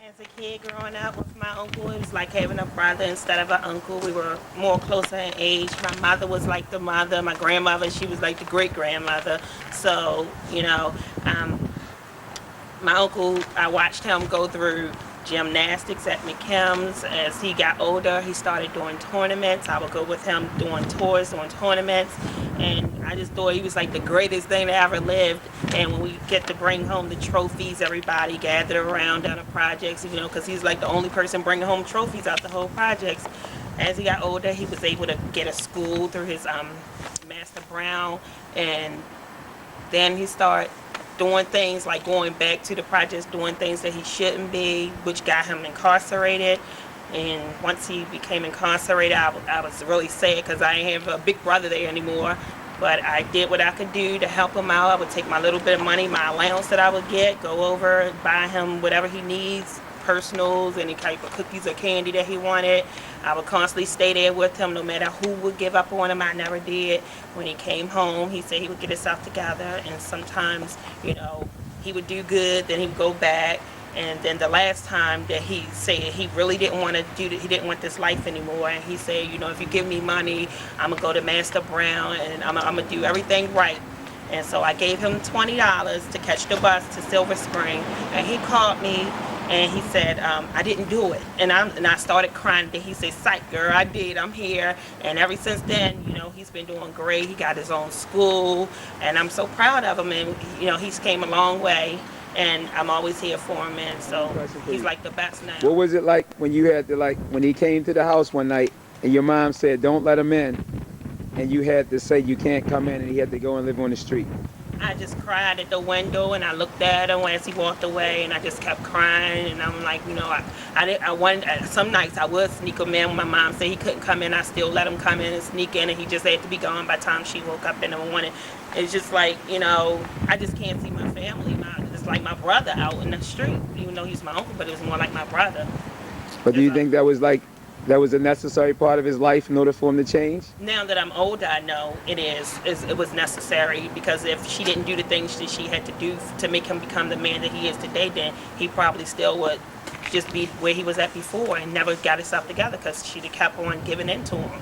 As a kid growing up with my uncle, it was like having a brother instead of an uncle. We were more closer in age. My mother was like the mother. My grandmother, she was like the great grandmother. So, my uncle, I watched him go through gymnastics at McKim's. As he got older, he started doing tournaments. I would go with him doing tours, doing tournaments, and I just thought he was like the greatest thing that ever lived. And when we get to bring home the trophies, everybody gathered around down the projects, because he's like the only person bringing home trophies out the whole projects. As he got older, he was able to get a school through his Master Brown, and then he started doing things like going back to the projects, doing things that he shouldn't be, which got him incarcerated. And once he became incarcerated, I was really sad because I didn't have a big brother there anymore. But I did what I could do to help him out. I would take my little bit of money, my allowance that I would get, go over, buy him whatever he needs, personals, any type of cookies or candy that he wanted. I would constantly stay there with him no matter who would give up on him. I never did. When he came home, he said he would get himself together, and sometimes, he would do good, then he would go back. And then the last time that he said he really didn't want to do, he didn't want this life anymore. And he said, if you give me money, I'm going to go to Master Brown and I'm going to do everything right. And so I gave him $20 to catch the bus to Silver Spring. And he called me and he said, I didn't do it. And I started crying. Then he said, psych, girl, I did. I'm here. And ever since then, he's been doing great. He got his own school. And I'm so proud of him. And, he's came a long way. And I'm always here for him, and so he's like the best now. What was it like when you had to, when he came to the house one night and your mom said, don't let him in, and you had to say you can't come in and he had to go and live on the street? I just cried at the window and I looked at him as he walked away, and I just kept crying. And I'm like, I wanted, some nights I would sneak him in when my mom said he couldn't come in. I still let him come in and sneak in, and he just had to be gone by the time she woke up in the morning. It's just like, I just can't see my family. It's like my brother out in the street, even though he's my uncle, but it was more like my brother. But do you think that was a necessary part of his life in order for him to change? Now that I'm older, I know it is. It was necessary, because if she didn't do the things that she had to do to make him become the man that he is today, then he probably still would just be where he was at before and never got himself together, because she'd have kept on giving in to him.